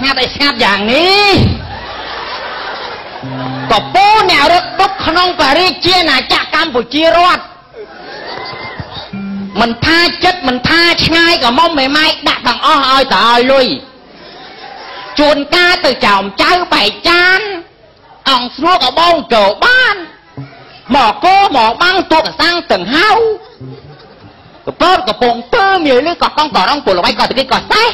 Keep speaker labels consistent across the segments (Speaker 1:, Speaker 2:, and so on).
Speaker 1: งัดอย่างนี้ก็ปูเนี่ยรถดุกขนมปารีเจียนะจากกัมพูชีรอดมันท่าจัดมันท่าง่ายกับมอมไม่ดักบังอ้ออ้อยต่อยลุยชวนกาtừ chồng cháu bảy chan ông xuống ở bông cầu ban mỏ cô mỏ băng tuột sang từng hao cái bớt cái bông tơ nhiều lưỡi cọt con cọt ông của bay cọt từ cái cọt tay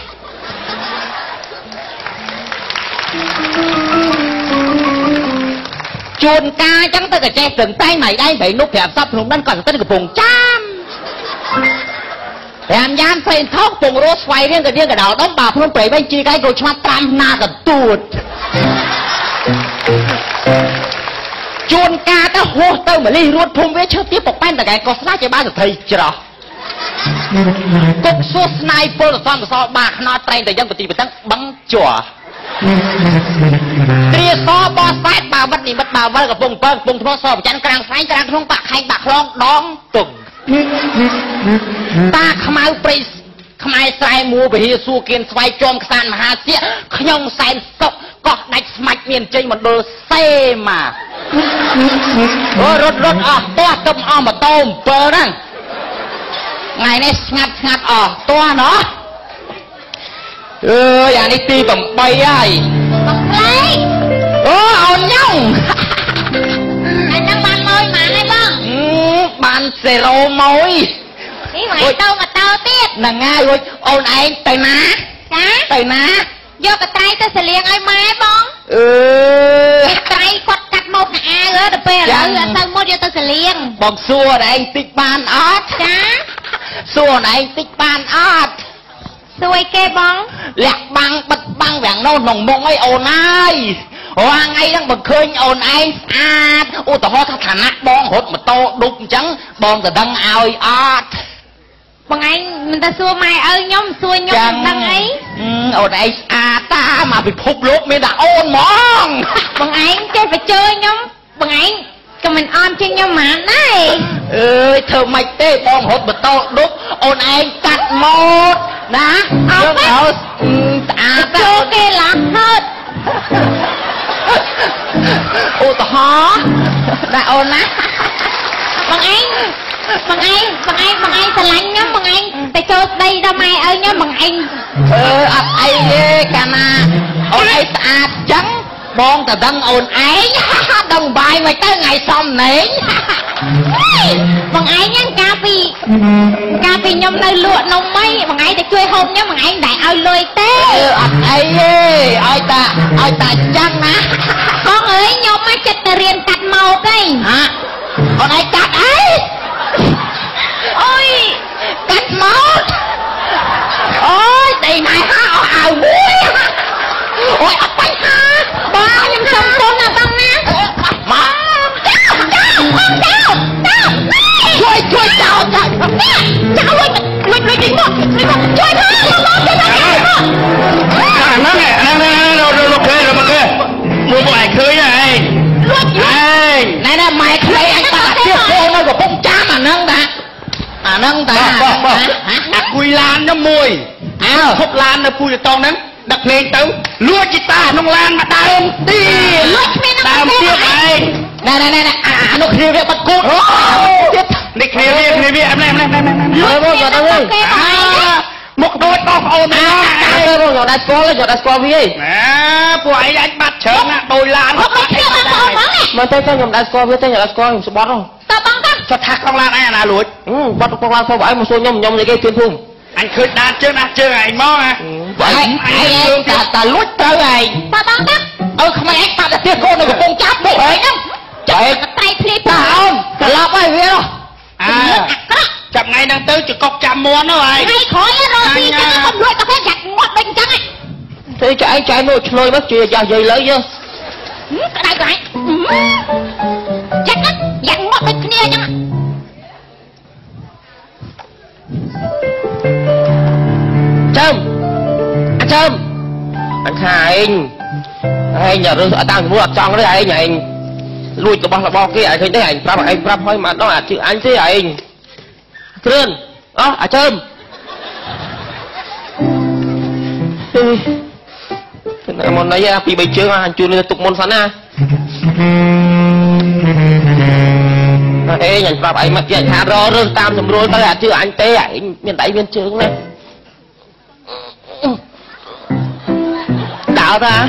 Speaker 1: chôn ca chẳng tới cái che từng tay này đây phải nút hẹp sắp luôn đang còn tới cái bông cham em dám phê thóc bông rốt xoay riêng cái đầu đóng bà phương bể bên chi cái cô cho tam na cái tuột chôn ca ta hô tao mà đi ruột thùng với chưa tiếp tục ban tại cái có sát cho ba được thầy chưa cục số sniper là sao bạc nó tay từ dân của tỷ bị tăng bắn chùa tia so bo sát bà vật đi vật bà vậtกับvùng thô so chắn càng sáng càng không bạc hay bạc long đón từng taขมายปริศขมายสายมัวไปเฮียสู้เกียนสายจอมสานมหาเสียขยงแสนศกก็ได้สมัยเมียนใจมันโดนเซ่มารถอ่ะตัวต้มอ้อมมาต้มเปิดนั่งไงเนี่ยงัดอ่ะตัวเนาะอย่างนี้ตีแบบใบใหญ่บังไกลเอาเน่าไอ้นั่งบานมอยหมาไงบ้างบานเซโรมอยนี่หมายเต้ามาเต้าเตี้ยน่ะง่ายเลยโอนไอ้ไตนะไตนะโยกกระไตจะเสียงไอ้ไม้บ้องไตกดกัดหมดหาเลยแต่เป็นอะไรเต้าหมดโยตัวเสียงบอกซัวไอ้ติ๊กบานออดจ้าซัวไอ้ติ๊กบานออดสวยเกบ้องแหลกบังบัดบังแหวงโน่นหน่งมงไอ้โอนไอ้ว่าไงตั้งบัดเคยโอนไอ้อาดอุตหะฐานะบ้องหดมาโตดุกจังบ้องแต่ดังเอาออดบางไงมันจะซัวไม่ย่อมซัวย่อมดังไอ้โอนไอ้อาตามาไปพบลูกไม่ได้โอนมองบางไงเจ๊ไปเจอย่อมบางไงก็มันอ่อนจริงย่อมหมาได้เธอไม่เต้บ้องหดมาโตดุกโอนไอ้กัดหมดนะเอาไปอาตาโอเคละเฮิดอุตหะได้โอนนะบางไงสลังnhá bằng anhไปเจอđây đâu mai ơi nhá bằng anhอัดไอ้เย่กันนะโอนไอ้สะอาดจังมองแต่ดังโอนไอ้ดังใบไม่เต้ไงซ้ำไหนbằng anh nhá cà phê nhom nơi lụa nông mấy bằng anh để chơi hôm nhá bằng anh đại ao lôi téอัดไอ้เย่เอาตาจังนะcon ơi nhom mấy chất riêng cắt màu đây hả con ai cắt ấy ôi cắt mốt ôi đây này ha ảo muối ôi ấp bánh ha ba nhưng xong con nào tăng á mà cháuជួយចោលចាលុយទីមកជួយthôiលោកគេមួយឯងឃើញហើយលុយណែម៉ែខ្លីអញបាត់ទៀតកូននៅកំពង់ចាមអាហ្នឹងតាគួយឡាននោះមួយហុកឡាននៅពូជតងហ្នឹងដឹកភ្លេងទៅលួចជីតាក្នុងឡានមកដើមទីលួចគ្មានដើមទៀតឯងណែអានោះគ្នាវាបាត់គូតទៀតនេះគ្នាវាអត់ណែមើលយកទៅមកដូចបោះប្អូនណាយកដាក់ស្គាល់វាណាពួកឯងអាចបាត់ច្រើនណាដោយឡានមកគ្នាបាត់ប្អូនហ្មងមើលទៅខ្ញុំដាក់ស្គាល់វាទៅខ្ញុំដាក់ស្គាល់ខ្ញុំស្បត់ហ៎តើបងតាចុះថាក្នុងឡានឯងអាណាលួចបាត់ក្នុងឡានផងឯងមកសួរខ្ញុំនិយាយគេជឿនភូមិអញឃើញដានជើងណាជើងឯងមកហ៎ឯងតាលួចត្រូវឯងតើបងតាក្មេងឯងបាត់តែទៀតកូននៅកំពង់ចាប់មកឯងហ្នឹងចែកតែភ្លីតាអូនត្រឡប់ហើយវាចាប់ថ្ងៃហ្នឹងទៅចកកចាំមួននោះហើយថ្ងៃក្រោយរកស៊ីចឹងខ្ញុំលួចកាហ្វេយ៉ាត់ងាត់ដូចអញ្ចឹងហ៎ទៅចែកនោះឆ្លើយមកជាយ៉ាស់យាយលើយើក្តៅក្តៅចាក់យ៉ាត់ងាត់ដូចគ្នាអញ្ចឹងchơm anh khai anh nhà rơi tao mua trong đấy anh lui cái bao kia anh thấy đấy anh prap thôi mà nó là chữ anh thế anh trơn đó chơm
Speaker 2: con đấy bị bệnh chưa anh chưa lên tục môn sẵn à ê nhận vào ấy mặt chạy thả ro rơi tam chấm rôi tới chưa anh tê ấy miền tây miền trướng này đảo ra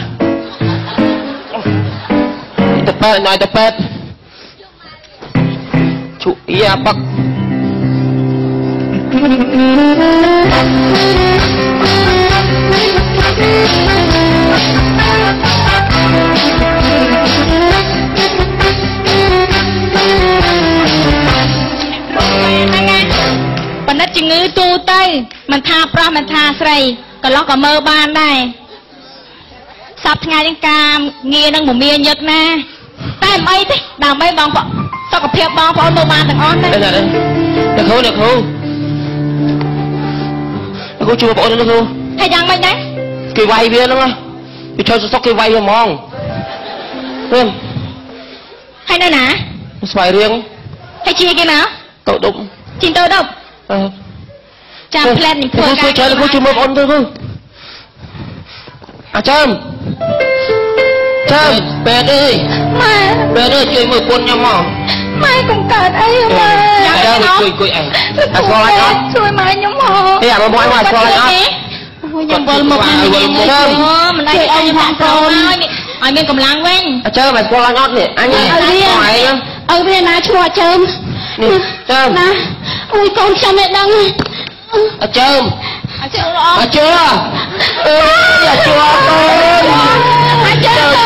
Speaker 2: tập bê nói tập bê chú ý à bắc
Speaker 1: bạn đã chừng ngư tu tây mình tha pro mình tha srei còn lo cả mơ ban đây sắp ngày đến cam nghe năng một miên nhật nè tay mấy thế đào mấy bong bọ sao có phèo bong bọ mơ ban thằng on đây
Speaker 2: đây được không cô chưa bỏ được không
Speaker 1: hay đang mấy đấy
Speaker 2: cái vay viên đúng không thì cho số cái vay mà mong luôn
Speaker 1: hay nơi nè
Speaker 2: xoài riêng
Speaker 1: hay chia cái nào
Speaker 2: tội đụng
Speaker 1: xin tôi đâu chăm plan mình
Speaker 2: thôi cô chơi là cô chưa mơ ôn thôi không à chăm bé ơi chơi mơ con nhau mà
Speaker 1: mai cũng cợt ấy mà
Speaker 2: dạ đâu cười ảnh à xoa lại đó
Speaker 1: xui mai nhóm họ
Speaker 2: thế à mà mọi ngoài xoa lại đó
Speaker 1: nhầm bờ một ngày mình đây ông họ con ai miền cầm lăng quen
Speaker 2: chơi mày xoa lại nhót nè anh
Speaker 1: ở bên nào chùa chơm
Speaker 2: chơm
Speaker 1: ôi con sao mẹ đang
Speaker 2: chơm chưa là chưa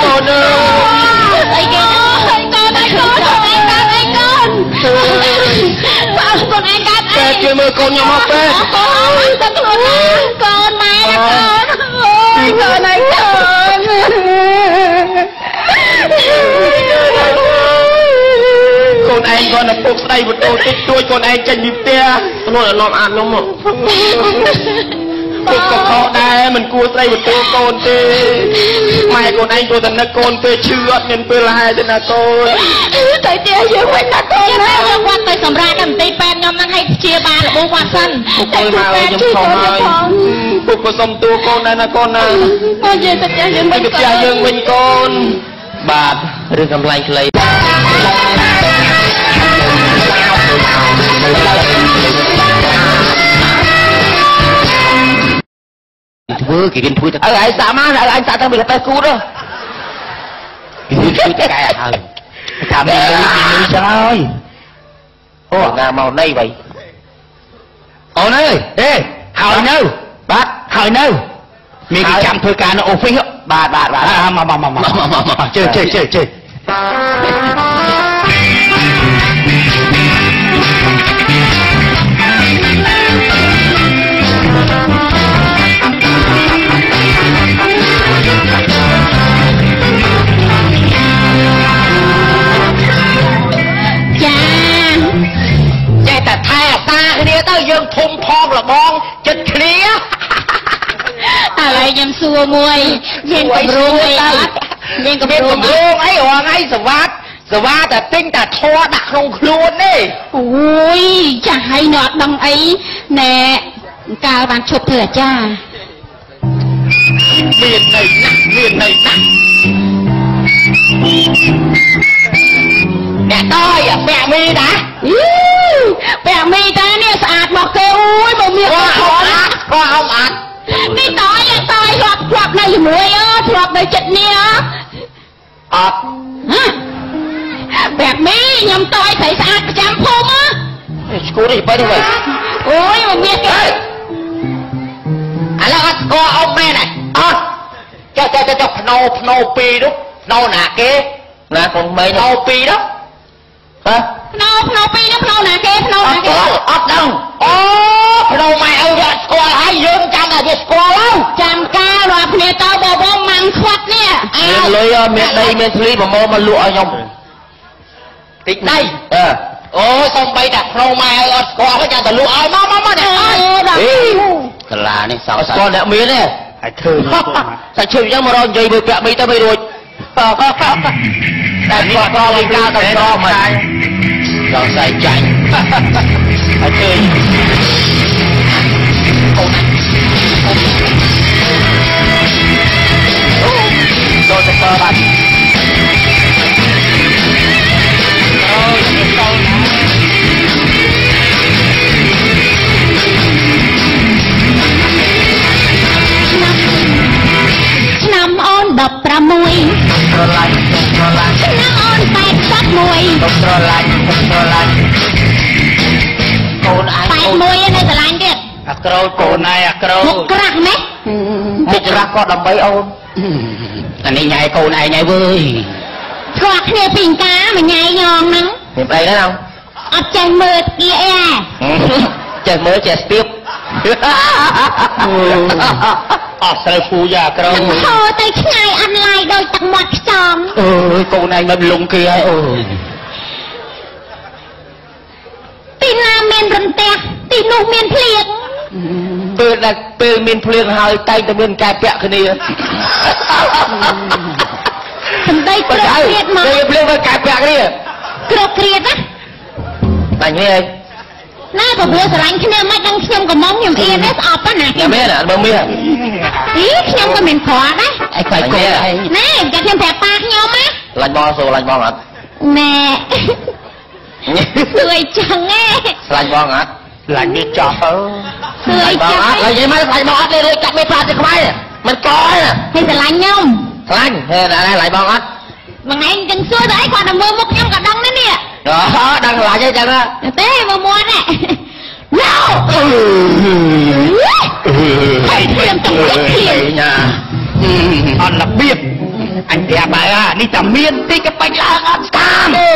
Speaker 2: con ơi
Speaker 1: con anh cắt
Speaker 2: bé chơi mơ con nhau học bé
Speaker 1: con mai là con anh
Speaker 2: con anh con là phục đây một đồ tích đuôi con anh tranh nhịp tia con là nọm ăn lắm mà phục có khó đây mình cua đây một đồ con tê mai con anh tôi thành là con tê chưa nên tôi là hai tên là tôi
Speaker 1: tới tia dương quên là con á quan tới sầm ra đầm tây pen nhom năng hay chia ba là bố quan sân
Speaker 2: phục tôi mà nhom không ơi phục có xong tua con đây là con à
Speaker 1: con về tới tia dương
Speaker 2: mình tia dương mình con bạt rừng cầm lạnh lấy vừa cái thui thật anh xã má anh xã tao bị tay cút đó cái cái à chạm đi trời ô ngà màu đây vậy ô nơi ê hỏi đâu bác hỏi đâu mình cái chạm thôi cả nó ô phí bà mà chơi dương thùng phong là bon chân khía
Speaker 1: อะไรยำซัวมวยเย็นกับรูไอ้เย็นกับรู
Speaker 2: ไอ้หัวไอ้สวัสดิ์แต่ติ้งแต่ทอดักลงครูนี่
Speaker 1: โอ้ยจะให้หนอดดังไอ้แน่กาวบานชบเถื่อจ้า
Speaker 2: เมียนในนักแม่ต้อยอ่ะแม่มีนะ
Speaker 1: แปะมีแต่เนี่ยสะอาดบอกเกอุ้ยบ่มี
Speaker 2: ว่าเอาอัด
Speaker 1: นี่ต่อยยังต่อยหลับในมวยหลับในจัดเนี่ย
Speaker 2: อัด
Speaker 1: แบบนี้ยำต่อยใส่สะอาดจำพงอ่ะ
Speaker 2: กูดิไปด้วย
Speaker 1: โอ้ยบ่มีเฮ้ย
Speaker 2: อะไรอัดก็เอาแม่ไหนอัดจะพนอปีดุพนอหนาเก๋นะคนไม่พนอปีดุฮะ
Speaker 1: พนอปีดุพนอหนาเก๋พนอหนาเก๋
Speaker 2: อัดดังโอ้พนอไม่เอาจะสกอร์ให้ยืมจำอะไรสกอร์แล้ว
Speaker 1: จำกาหรอเนี่ยเต้าบ่มังควัดเนี่ย
Speaker 2: เลยเมียใดเมียทลีบ่มอมาลวกยมติดได้โอ้ต้องไปดักเราไม่เอาสกอร์ให้จำแต่ลวกเอามาเนี่ยกลาเนี่ยสาวสกอร์เนี่ยมีเนี่ยไอ้เธอแต่ชื่อยังมารอนใจเบื่อแปะมีแต่ไม่รู้แต่ก็รอเลยกล้าต้องรอมาเราใส่ใจไอ้เธอ
Speaker 1: 6ត្រឡាញ់ឆ្នាំអូន81ត្រឡាញ់កូនឯង81នៅស្រឡាញ់ទៀតអាក្រូចកូនឯងអាក្រូចមុខក្រាស់ម៉េចមុខក្រាស់ក៏ដើម្បីអូនអានេះញ៉ៃកូនឯងហើយវើយស្គាល់គ្នាពីអង្ការមួយញ៉ៃញងហ្នឹងមានអីដែរអត់ចេះមើលគៀអីចេះមើលចេះស្ទាបអត់ស្រូវពូយ៉ាក្រោមហូរទៅឆ្ងាយអត់ឡាយដោយទឹកមាត់ខ្ចំអើយកូនឯងមិនលងគេហើយអូយទីណាមានរន្ទះទីនោះមានភ្លៀងពេលមានភ្លៀងហើយតែងតែមានកែពាក់គ្នាសំដីក្រគ្រៀតមកពេលភ្លៀងមកកែពាក់គ្នាក្រគ្រៀតណាតែញ៉ៃណាក៏វាស្រឡាញ់គ្នាមិនដឹងខ្ញុំកំងខ្ញុំអៀនទេស្អប់ណាខ្ញុំមានមើលមានខ្ញុំក៏មានក្រដែរឯខ្លាចគោឯងណែចាំខ្ញុំប្រាប់ប៉ាខ្ញុំណាឡាញ់បងសូឡាញ់បងអត់ណែស្អីចឹងហ៎ស្លាញ់បងអត់ឡាញ់នេះចោះស្អីចឹងឡាញ់យីមកស្លាញ់បងអត់ទេកាត់មេប្រាទៅក្បែរមិនកហើយស្រឡាញ់ខ្ញុំស្លាញ់ហេឡាញ់បងអត់បងឯងចឹងសួរទៅអីគាត់ទៅមើលមុខខ្ញុំក៏ដឹងដែរនេះអូដឹងឡាញ់អីចឹងទេមកមួនហ៎No! ហើយព្រាមទៅព្រាមណាអត់របៀបអញប្រាប់ហើយនេះតែមានតិចក៏បាច់ឡើងអត់ស្កាមទេ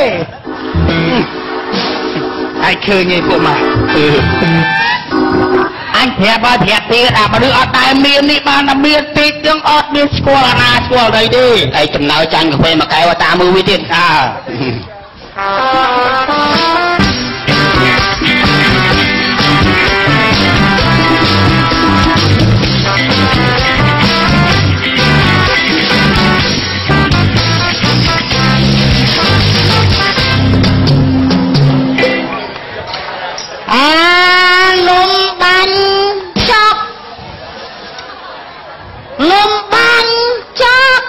Speaker 1: ហើយឃើញឯងពួកម៉ែអញប្រាប់ទៀតអាមនុស្សអត់តែមាននេះបានតែមានតិចទាំងអត់មានស្គាល់អាណាស្គាល់អីទេហើយចំណៅចាញ់កាហ្វេមួយកែវតាមមើលវាទៀតនំបាញ់ចប់នំបាញ់ចប់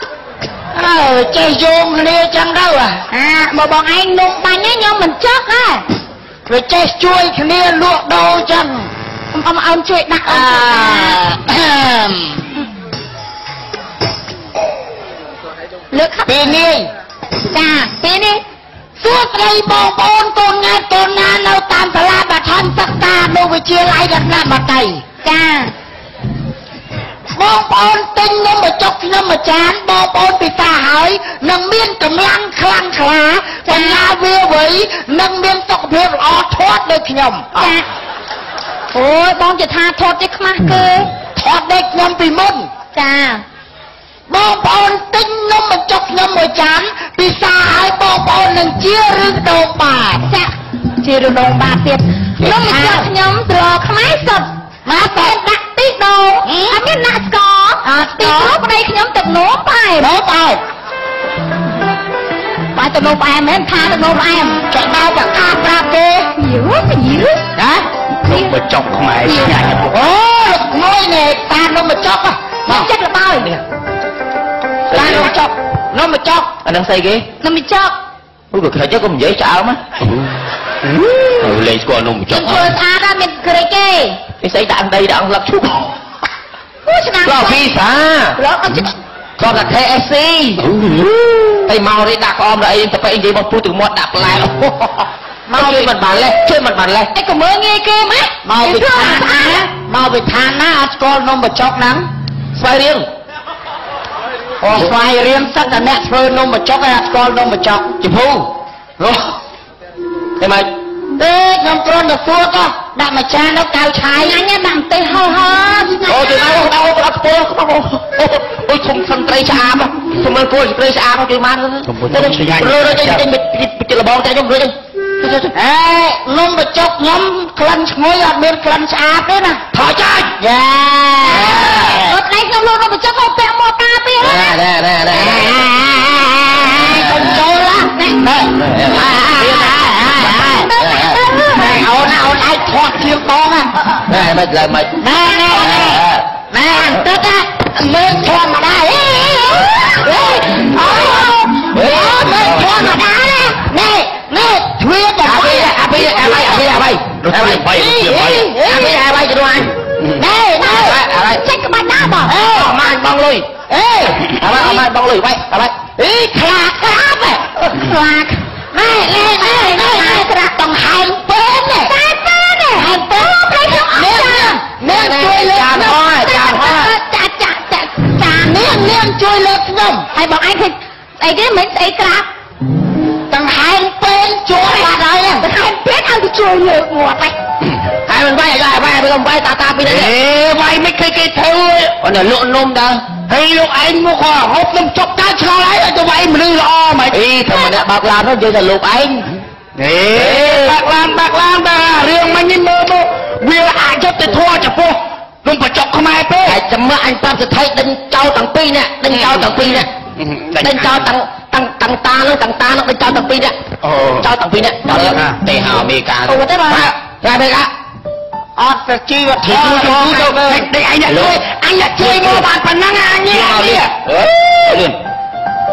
Speaker 1: ចេះយោងគ្នាចឹងទៅបើបងឯងនំបាញ់ហ្នឹងខ្ញុំមិនចប់ហ៎វាចេះជួយគ្នាលក់ដូរចឹងអ៊ំជួយដាក់លើកពេលនេះចាពេលនេះសួស្ដីបងប្អូនកូនណានៅតាមសាលាបឋមសិក្សានៅវិទ្យាល័យរតនបតីចាបងប្អូនទិញនំបញ្ចុកខ្ញុំមួយចានបងប្អូនពិសាហើយនឹងមានកម្លាំងខ្លាំងក្លាបញ្ញាវាវៃនឹងមានសុខភាពល្អធាត់ដូចខ្ញុំចាអូយបងជាថាធាត់ទេខ្មាស់គឺធាត់ដូចខ្ញុំពីមុនចាបងប្អូនទិញនំបញ្ចុកខ្ញុំមួយចានពិសាហើយបងប្អូននឹងជារឿងដូងបាតចាជារឿងដូងបាតទៀតនំបញ្ចុកខ្ញុំត្រខ្មែរសុទ្ធមកតែដាក់ទីដូងអត់មានដាក់ស្ករទីនោះប្តីខ្ញុំទឹកនោមផ្អែមបាយទឹកនោមផ្អែមមែនថាទឹកនោមផ្អែមចាក់ដល់បកាប្រាប់ទេយូណានំបញ្ចុកខ្មែរឆ្ងាញ់អូមួយនេះតានំបញ្ចុកខ្ញុំចិត្តល្បើយតានំបញ្ចុកអានឹងស្អីគេនំបញ្ចុកអូបើខ្លាចក៏និយាយឆ្អើមលេងស្គាល់នំបញ្ចុកធ្វើស្អាតមានក្រិចគេស្អីដាក់ដីដាក់ស្លឹកឈូកអូឆ្នាំក៏ពីសាក៏ដាក់ KFC តែមកនេះដាក់ក្អមដល់អីទៅពេកនិយាយមកពុះទឹកមាត់ដាក់ផ្លែមកជួយមិនបានលេះអីក៏មើលងាយគេមកវិធានណាអត់ស្គាល់នំបញ្ចុកហ្នឹងស្វ័យរៀងស្វ័យរៀងទឹកតែអ្នកធ្វើនំបញ្ចុកហើយអត់ស្គាល់នំបញ្ចុកចំហូទេមកទេខ្ញុំគ្រាន់តែសួរក៏ដាក់មួយចានទៅកៅឆាយអញដាក់ម្ទេសហោអូជួយមកដាក់អូអត់ខ្ពស់អូឈុំសំត្រីឆ្អាបទៅមើលគោត្រីឆ្អាបជួយមកទៅលបងតែខ្ញុំរួចអេនំបញ្ចុកខ្ញុំក្លិនឈ្ងុយអត់មានក្លិនឆ្អាបទេណាថយចាច់យ៉ាអត់ឯងខ្ញុំលក់នំបញ្ចុកទៅពាក់មកតាពីណាកូនចូលណាអូនអាចធាត់ឈៀងបងណាមិនឡើយមិនណែអន្ទឹកមើលធម្មតាមើលធម្មតានេះទ្វាតែអីទៅអញណែចេញក្បាច់ណាបងម៉ាញបងលុយ
Speaker 2: យអេអត់មកបងលុយបែបអត់អីខ្លាក្រាបខ្លាណែក្រាបต้องហែងពេនហែងពេនហែងពេនព្រៃខ្ញុំអត់នាងជួយលើកចាហោចានាងជួយលើកខ្ញុំហើយបងឯងឃើញអីគេមិនស្អីក្រាបទាំងហែងពេនជួយបាត់ហើយហែងពេនឲ្យទៅជួយលើកងាប់ហើយមិនវាយឲ្យវាយមិនវាយតាពីនេះវាយមិនគេធ្វើអូនលក់នំដែរហើយលោកឯងមកក៏ហូបនំចុកតែឆ្ងល់ហើយឲ្យទៅវាយមនុស្សល្អហ្មងអីតែម្នាក់បើកឡានទៅយើងតែលោកឯងបើកឡានតែរឿងមិញនេះមើលមកវាអាចយកទៅធួចំពោះនំបញ្ចុកខ្មែរពេកហើយចាំមើលអញប្រាប់សិទ្ធិដេញចោលទាំងពីរនេះដេញចោលទាំងពីរនេះដេញចោលទាំងតានឹងដេញចោលទាំងពីរនេះចោលទាំងពីរនេះដល់ទេហៅអមេរិកាអូទេបាទតែពេលអត់ទៅជីវធម៌ទៅដេញអញជួយមកបានប៉ុណ្ណឹងអញនេះលឿន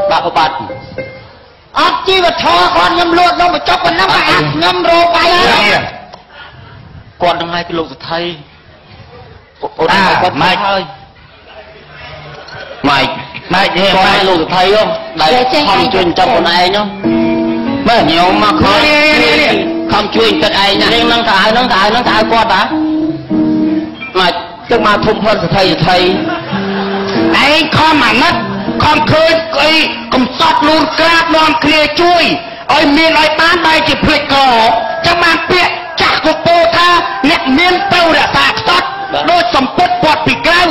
Speaker 2: បាទប្របាទអត់ជីវធម៌គាត់ខ្ញុំលួចនំបញ្ចុកប៉ុណ្ណឹងអាខ្ញុំរោបាយគាត់នឹងឲ្យទៅលោកសិទ្ធិអូនគាត់ម៉េចហើយម៉េចគាត់លោកសិទ្ធិហ៎ដែលខំជួយចាប់ខ្លួនឯងហ៎មើលខ្ញុំមកឃើញខំជួយចិត្តឯងណានឹងទៅឲ្យគាត់តាម៉េចទឹកមកធំផលសិទ្ធិឯងខំអាណិតខំឃើញអីកំសត់លូនក្រាបនាំគ្នាជួយឲ្យមានឲ្យបានដែរជាភ្លេចកចាំបានពាក្យចាស់កពោថាអ្នកមានទៅរក្សាខ្សត់ដូចសម្ពុតពាត់ពីក្រៅ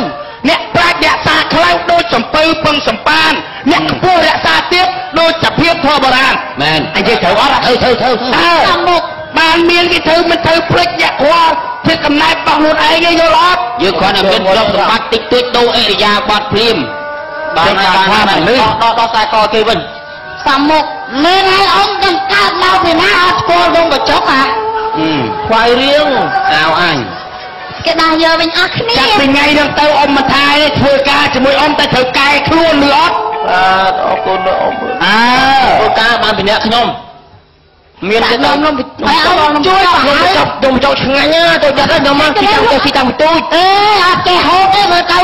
Speaker 2: អ្នកប្រាជ្ញរក្សាខ្លៅដូចសំពៅពឹងសម្ប៉ានអ្នកខ្ពស់រក្សាទៀតដូចសភាពធម៌បុរាណមែនអញនិយាយត្រូវអត់ធ្វើតាមមុខបានមានគេធ្វើមិនធ្វើភ្លេចអ្នកខ្វល់ធ្វើកំណែបរបស់ខ្លួនឯងយល់អត់យើងគ្រាន់តែមានទ្រព្យសម្បត្តិតិចតួចដូរអិរិយាបថព្រាមបានថាមនុស្សដល់ខ្សែកគេវិញតាមមុខមានឲ្យអង្គទាំងកើតមកពីណាអត់ស្គាល់ដងកញ្ចក់អាខ្វាយរៀងអោអញគេដាស់យកវិញអស់គ្នាចាប់ពីថ្ងៃហ្នឹងទៅអ៊ំមិនថាទេធ្វើការជាមួយអ៊ំតែត្រូវកែខ្លួនលឺអត់អរគុណអ៊ំធ្វើការបានពីអ្នកខ្ញុំមានតែនំជួយនំចោលឆ្ងាញ់ទៅចិត្តខ្ញុំមកទីតាំងបន្ទូចអេអត់ចេះហូបទេមើលទៅ